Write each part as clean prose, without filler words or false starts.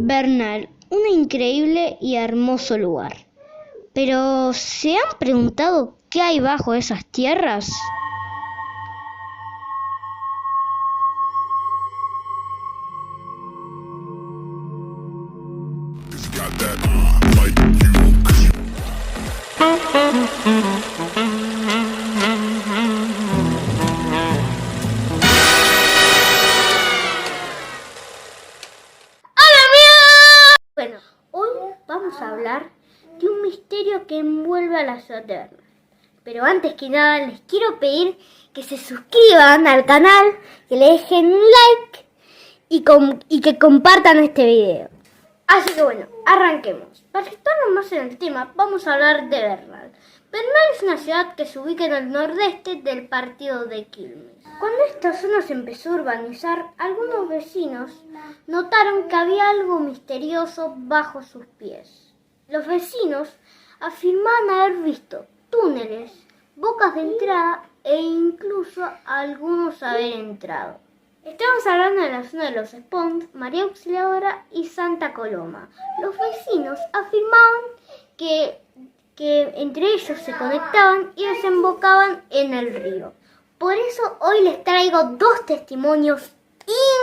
Bernal, un increíble y hermoso lugar. Pero, ¿se han preguntado qué hay bajo esas tierras? Bueno, hoy vamos a hablar de un misterio que envuelve a la ciudad de Bernal. Pero antes que nada les quiero pedir que se suscriban al canal, que le dejen un like y que compartan este video. Así que bueno, arranquemos. Para situarnos más en el tema, vamos a hablar de Bernal. Bernal es una ciudad que se ubica en el nordeste del partido de Quilmes. Cuando esta zona se empezó a urbanizar, algunos vecinos notaron que había algo misterioso bajo sus pies. Los vecinos afirmaban haber visto túneles, bocas de entrada e incluso algunos haber entrado. Estamos hablando de la zona de los Espons, María Auxiliadora y Santa Coloma. Los vecinos afirmaban que entre ellos se conectaban y desembocaban en el río. Por eso hoy les traigo dos testimonios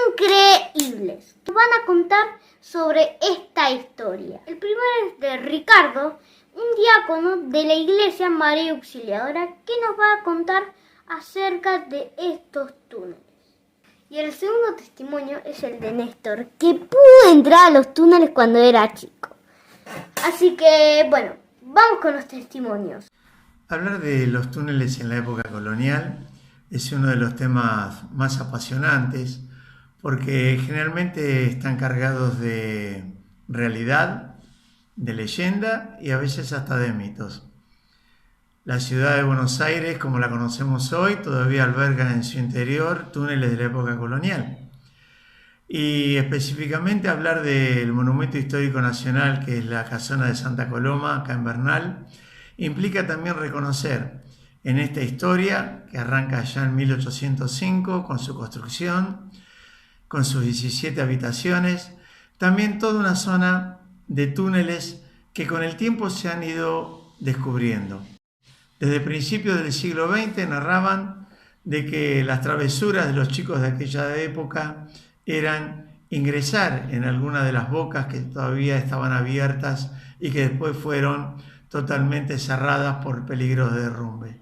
increíbles que van a contar sobre esta historia. El primero es de Ricardo, un diácono de la iglesia María Auxiliadora, que nos va a contar acerca de estos túneles. Y el segundo testimonio es el de Néstor, que pudo entrar a los túneles cuando era chico. Así que, bueno, vamos con los testimonios. Hablar de los túneles en la época colonial es uno de los temas más apasionantes porque generalmente están cargados de realidad, de leyenda y a veces hasta de mitos. La ciudad de Buenos Aires, como la conocemos hoy, todavía alberga en su interior túneles de la época colonial. Y específicamente hablar del Monumento Histórico Nacional, que es la Casona de Santa Coloma, acá en Bernal, implica también reconocer en esta historia, que arranca ya en 1805 con su construcción, con sus 17 habitaciones, también toda una zona de túneles que con el tiempo se han ido descubriendo. Desde principios del siglo XX narraban de que las travesuras de los chicos de aquella época eran ingresar en alguna de las bocas que todavía estaban abiertas y que después fueron totalmente cerradas por peligros de derrumbe.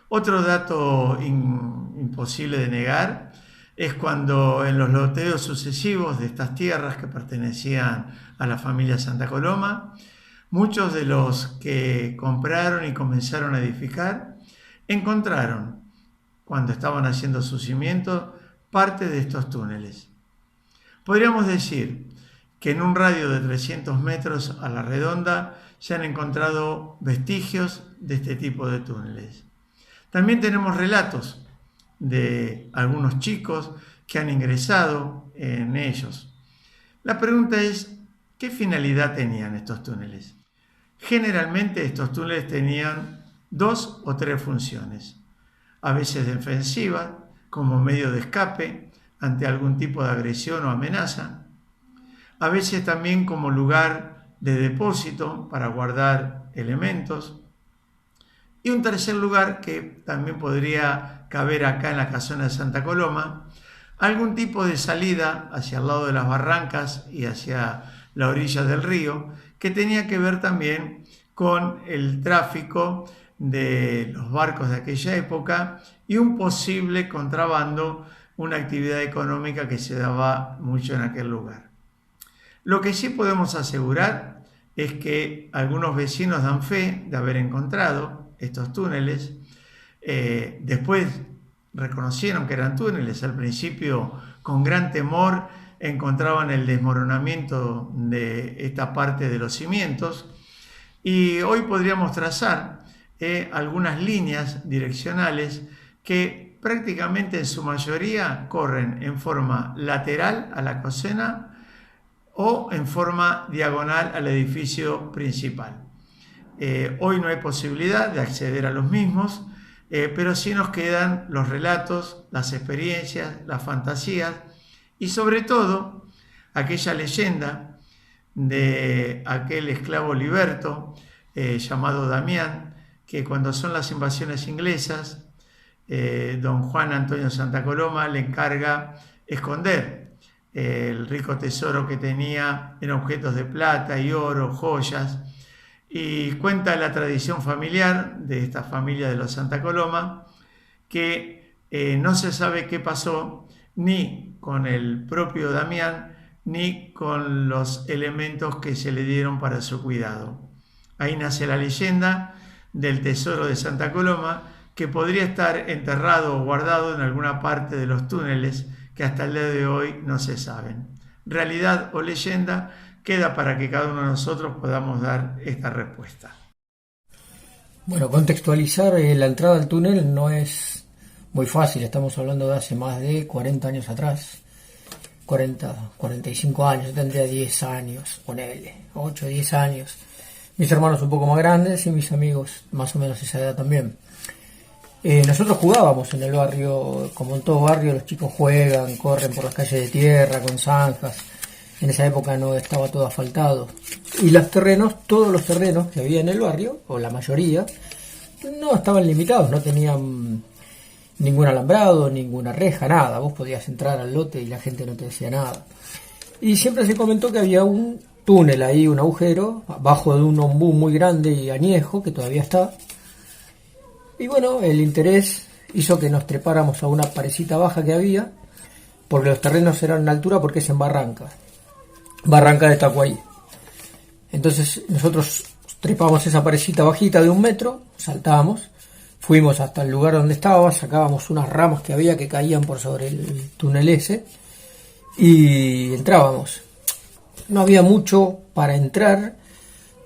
Otro dato imposible de negar es cuando en los loteos sucesivos de estas tierras que pertenecían a la familia Santa Coloma, muchos de los que compraron y comenzaron a edificar encontraron, cuando estaban haciendo sus cimientos, parte de estos túneles. Podríamos decir que en un radio de 300 metros a la redonda se han encontrado vestigios de este tipo de túneles. También tenemos relatos de algunos chicos que han ingresado en ellos. La pregunta es, ¿qué finalidad tenían estos túneles? Generalmente estos túneles tenían 2 o 3 funciones, a veces defensiva, como medio de escape ante algún tipo de agresión o amenaza, a veces también como lugar de depósito para guardar elementos, y un tercer lugar que también podría caber acá en la casona de Santa Coloma, algún tipo de salida hacia el lado de las barrancas y hacia la orilla del río, que tenía que ver también con el tráfico de los barcos de aquella época y un posible contrabando, una actividad económica que se daba mucho en aquel lugar. Lo que sí podemos asegurar es que algunos vecinos dan fe de haber encontrado estos túneles. Después reconocieron que eran túneles. Al principio, con gran temor, encontraban el desmoronamiento de esta parte de los cimientos. Y hoy podríamos trazar algunas líneas direccionales que prácticamente en su mayoría corren en forma lateral a la casona o en forma diagonal al edificio principal. Hoy no hay posibilidad de acceder a los mismos, pero sí nos quedan los relatos, las experiencias, las fantasías y sobre todo aquella leyenda de aquel esclavo liberto llamado Damián, que cuando son las invasiones inglesas, don Juan Antonio Santa Coloma le encarga esconder el rico tesoro que tenía en objetos de plata y oro, joyas, y cuenta la tradición familiar de esta familia de los Santa Coloma que no se sabe qué pasó ni con el propio Damián ni con los elementos que se le dieron para su cuidado. Ahí nace la leyenda del tesoro de Santa Coloma, que podría estar enterrado o guardado en alguna parte de los túneles que hasta el día de hoy no se saben. Realidad o leyenda, queda para que cada uno de nosotros podamos dar esta respuesta. Bueno, contextualizar la entrada al túnel no es muy fácil, estamos hablando de hace más de 40 años atrás, 45 años, yo tendría 10 años, ponele, 8, 10 años. Mis hermanos un poco más grandes y mis amigos más o menos esa edad también. Nosotros jugábamos en el barrio, como en todo barrio, los chicos juegan, corren por las calles de tierra, con zanjas. En esa época no estaba todo asfaltado. Y los terrenos, todos los terrenos que había en el barrio, o la mayoría, no estaban limitados, no tenían ningún alambrado, ninguna reja, nada. Vos podías entrar al lote y la gente no te decía nada. Y siempre se comentó que había un túnel ahí, un agujero, abajo de un ombú muy grande y añejo, que todavía está. Y bueno, el interés hizo que nos trepáramos a una parecita baja que había, porque los terrenos eran en altura porque es en Barranca de Tacuay. Entonces nosotros trepamos esa parecita bajita de 1 metro, saltábamos, fuimos hasta el lugar donde estaba, sacábamos unas ramas que había que caían por sobre el túnel ese y entrábamos. No había mucho para entrar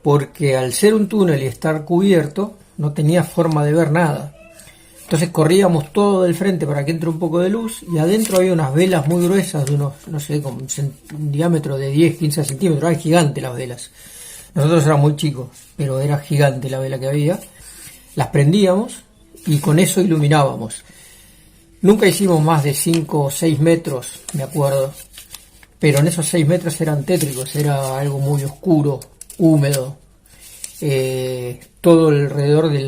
porque al ser un túnel y estar cubierto no tenía forma de ver nada. Entonces corríamos todo del frente para que entre un poco de luz y adentro había unas velas muy gruesas de unos, no sé, con un diámetro de 10, 15 centímetros. Eran gigantes las velas. Nosotros éramos muy chicos, pero era gigante la vela que había. Las prendíamos y con eso iluminábamos. Nunca hicimos más de 5 o 6 metros, me acuerdo. Pero en esos 6 metros eran tétricos, era algo muy oscuro, húmedo. Todo alrededor de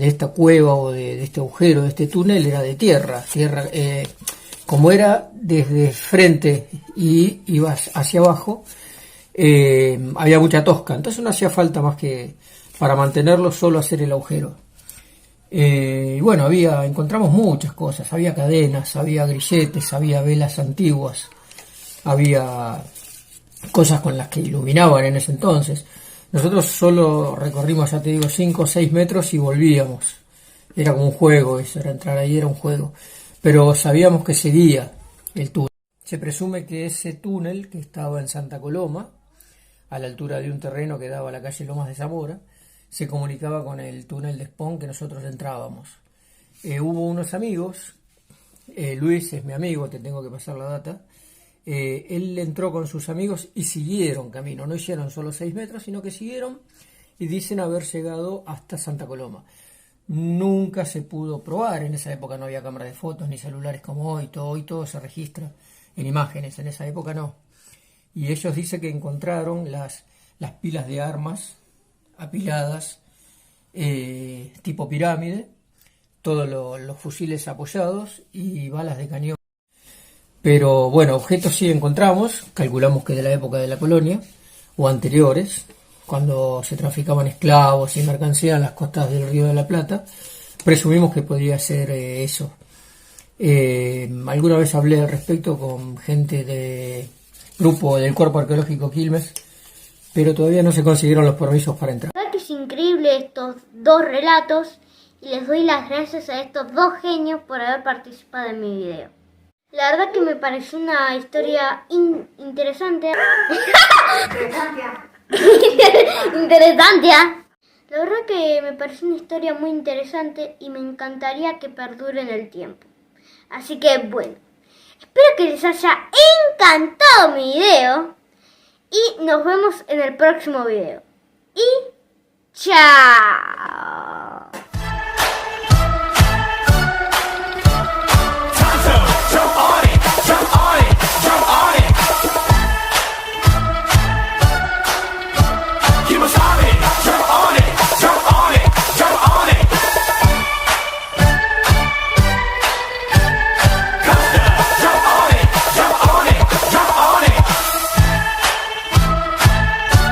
esta cueva o de este agujero, de este túnel, era de tierra. Como era desde frente y ibas hacia abajo, había mucha tosca, entonces no hacía falta más que para mantenerlo solo hacer el agujero. Y bueno, encontramos muchas cosas, había cadenas, había grilletes, había velas antiguas, había cosas con las que iluminaban en ese entonces. Nosotros solo recorrimos, ya te digo, 5 o 6 metros y volvíamos. Era como un juego eso, era entrar ahí, era un juego. Pero sabíamos que seguía el túnel. Se presume que ese túnel, que estaba en Santa Coloma, a la altura de un terreno que daba a la calle Lomas de Zamora, se comunicaba con el túnel de Espón que nosotros entrábamos. Hubo unos amigos, Luis es mi amigo, te tengo que pasar la data. Él entró con sus amigos y siguieron camino, no hicieron solo 6 metros, sino que siguieron y dicen haber llegado hasta Santa Coloma. Nunca se pudo probar, en esa época no había cámara de fotos ni celulares como hoy todo se registra en imágenes, en esa época no. Y ellos dicen que encontraron las pilas de armas apiladas, tipo pirámide, todos los fusiles apoyados y balas de cañón. Pero bueno, objetos sí encontramos, calculamos que de la época de la colonia o anteriores, cuando se traficaban esclavos y mercancía en las costas del Río de la Plata, presumimos que podría ser eso. Alguna vez hablé al respecto con gente del grupo del Cuerpo Arqueológico Quilmes, pero todavía no se consiguieron los permisos para entrar. La verdad que es increíble estos 2 relatos y les doy las gracias a estos 2 genios por haber participado en mi video. La verdad que me pareció una historia interesante. Interesante. La verdad que me pareció una historia muy interesante y me encantaría que perdure en el tiempo. Así que bueno, espero que les haya encantado mi video y nos vemos en el próximo video. Y chao.